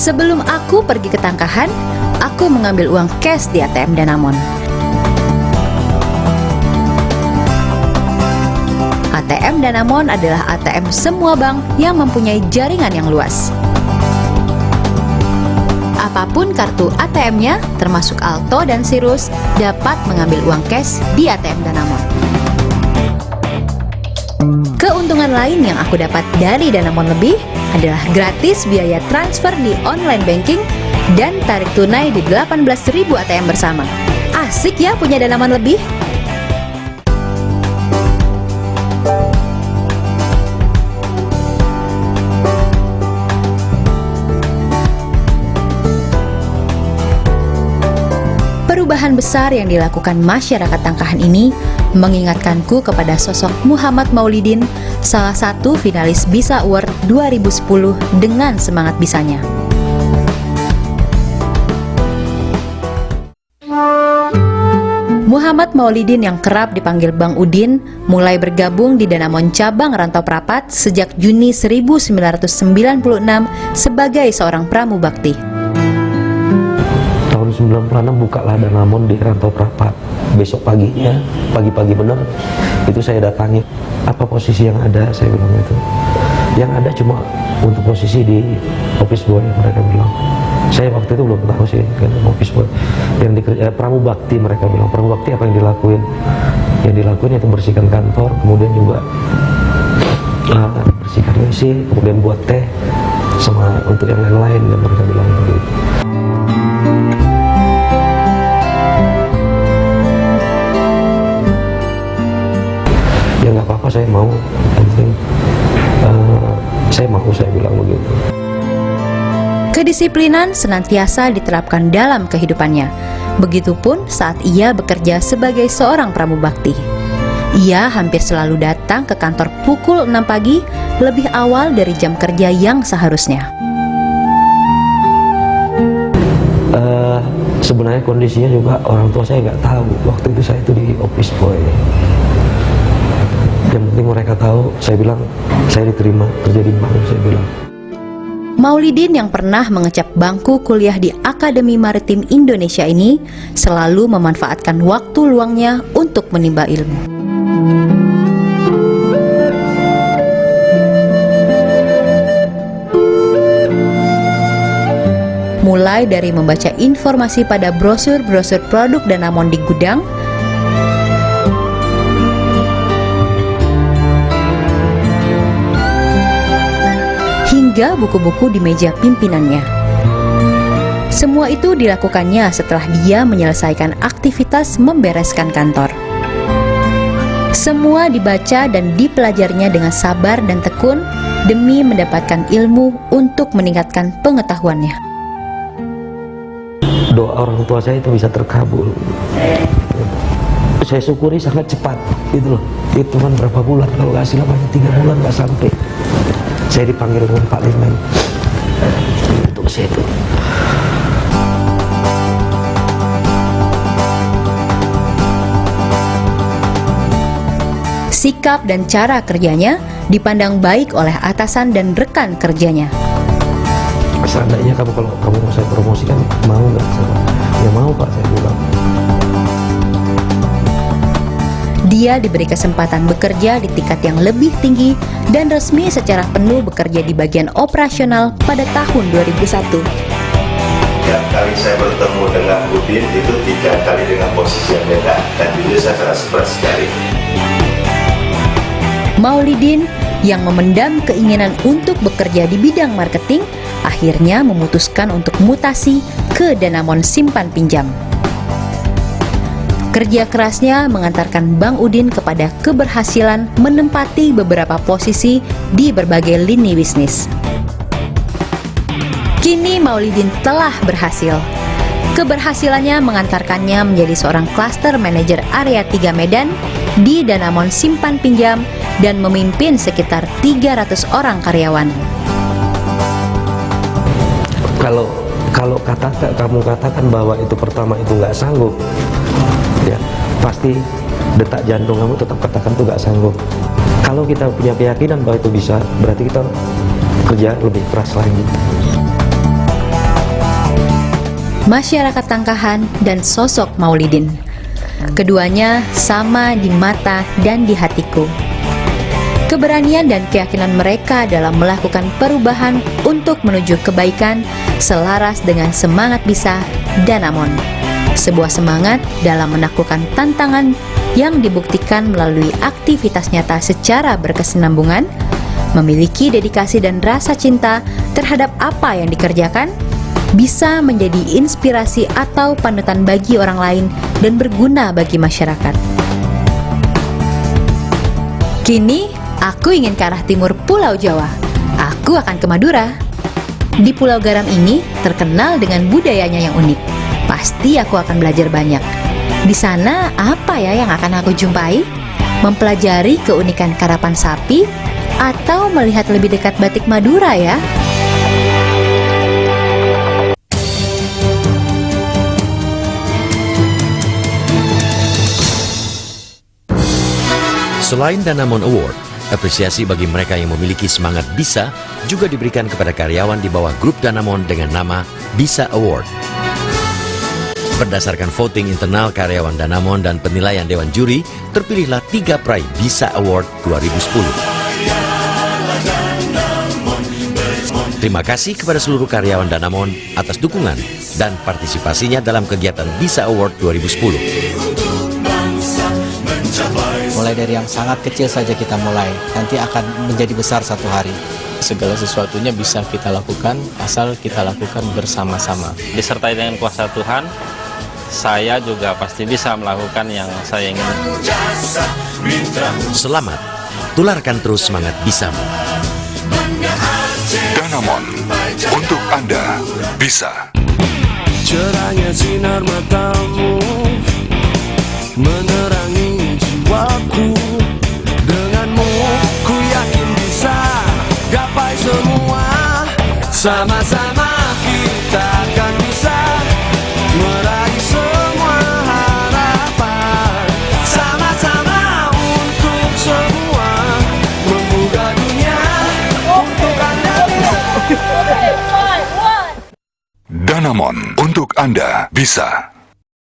Sebelum aku pergi ke tangkahan, aku mengambil uang cash di ATM Danamon. ATM Danamon adalah ATM semua bank yang mempunyai jaringan yang luas. Apapun kartu ATM-nya, termasuk Alto dan Sirus, dapat mengambil uang cash di ATM Danamon. Keuntungan lain yang aku dapat dari Danamon Lebih adalah gratis biaya transfer di online banking dan tarik tunai di 18.000 ATM bersama. Asik ya punya Danamon Lebih? Perubahan besar yang dilakukan masyarakat Tangkahan ini mengingatkanku kepada sosok Muhammad Maulidin, salah satu finalis BISA Award 2010 dengan semangat bisanya. Muhammad Maulidin yang kerap dipanggil Bang Udin mulai bergabung di Danamon cabang Rantau Prapat sejak Juni 1996 sebagai seorang pramubakti. Tahun 96 bukalah Danamon di Rantau Prapat. Besok paginya, pagi-pagi benar, itu saya datangi. Apa posisi yang ada? Saya bilang itu. Yang ada cuma untuk posisi di office boy, mereka bilang. Saya waktu itu belum tahu sih, kan, office boy. Yang pramubakti, mereka bilang. Pramubakti apa yang dilakuin? Yang dilakuin itu bersihkan kantor, kemudian juga bersihkan WC, kemudian buat teh, sama untuk yang lain-lain, yang mereka bilang begitu. Ya nggak apa-apa, saya mau, penting saya bilang begitu. Kedisiplinan senantiasa diterapkan dalam kehidupannya. Begitupun saat ia bekerja sebagai seorang pramubakti. Ia hampir selalu datang ke kantor pukul 6 pagi, lebih awal dari jam kerja yang seharusnya. Sebenarnya kondisinya juga orang tua saya nggak tahu. Waktu itu saya itu di office boy. Yang penting mereka tahu, saya bilang, saya diterima kerja di bank, saya bilang. Maulidin yang pernah mengecap bangku kuliah di Akademi Maritim Indonesia ini selalu memanfaatkan waktu luangnya untuk menimba ilmu. Mulai dari membaca informasi pada brosur-brosur produk Danamon di gudang, hingga buku-buku di meja pimpinannya. Semua itu dilakukannya setelah dia menyelesaikan aktivitas membereskan kantor. Semua dibaca dan dipelajarinya dengan sabar dan tekun demi mendapatkan ilmu untuk meningkatkan pengetahuannya. Doa orang tua saya itu bisa terkabul. Saya syukuri sangat cepat, gitu loh. Itu kan berapa bulan, kalau nggak salah banyak 3 bulan nggak sampai. Saya dipanggil dengan Pak Liman untuk saya itu. Sikap dan cara kerjanya dipandang baik oleh atasan dan rekan kerjanya. Seandainya kalau kamu mau saya promosikan, mau nggak? Ya mau Pak, saya bilang. Dia diberi kesempatan bekerja di tingkat yang lebih tinggi dan resmi secara penuh bekerja di bagian operasional pada tahun 2001. Tiap kali saya bertemu dengan Udin itu 3 kali dengan posisi yang beda, dan jujur saya sangat stres sekali. Maulidin yang memendam keinginan untuk bekerja di bidang marketing akhirnya memutuskan untuk mutasi ke Danamon Simpan Pinjam. Kerja kerasnya mengantarkan Bang Udin kepada keberhasilan menempati beberapa posisi di berbagai lini bisnis. Kini Maulidin telah berhasil. Keberhasilannya mengantarkannya menjadi seorang cluster manager area 3 Medan di Danamon Simpan Pinjam dan memimpin sekitar 300 orang karyawan. Kalau kamu katakan bahwa itu pertama itu nggak sanggup, ya pasti detak jantung kamu tetap katakan itu nggak sanggup. Kalau kita punya keyakinan bahwa itu bisa, berarti kita kerja lebih keras lagi. masyarakat Tangkahan, dan sosok Maulidin. Keduanya sama di mata dan di hatiku. Keberanian dan keyakinan mereka dalam melakukan perubahan untuk menuju kebaikan selaras dengan semangat Bisa Danamon. Sebuah semangat dalam menaklukkan tantangan yang dibuktikan melalui aktivitas nyata secara berkesinambungan, memiliki dedikasi dan rasa cinta terhadap apa yang dikerjakan, bisa menjadi inspirasi atau panutan bagi orang lain dan berguna bagi masyarakat. Kini, aku ingin ke arah timur Pulau Jawa. Aku akan ke Madura. Di Pulau Garam ini terkenal dengan budayanya yang unik. Pasti aku akan belajar banyak. Di sana apa ya yang akan aku jumpai? Mempelajari keunikan karapan sapi atau melihat lebih dekat batik Madura ya? Selain Danamon Award, apresiasi bagi mereka yang memiliki semangat bisa juga diberikan kepada karyawan di bawah grup Danamon dengan nama Bisa Award. Berdasarkan voting internal karyawan Danamon dan penilaian Dewan Juri, terpilihlah 3 peraih Bisa Award 2010. Terima kasih kepada seluruh karyawan Danamon atas dukungan dan partisipasinya dalam kegiatan Bisa Award 2010. Mulai dari yang sangat kecil saja kita mulai, nanti akan menjadi besar satu hari. Segala sesuatunya bisa kita lakukan, asal kita lakukan bersama-sama. Disertai dengan kuasa Tuhan, saya juga pasti bisa melakukan yang saya ingin. Selamat, tularkan terus semangat Bisamu. Danamon, untuk Anda bisa. Cerahnya sinar matamu menerangi jiwaku. Denganmu ku yakin bisa gapai semua. Sama-sama kita akan bisa meraih semua harapan. Sama-sama untuk semua membuka dunia untuk Anda bisa. Danamon, untuk Anda bisa.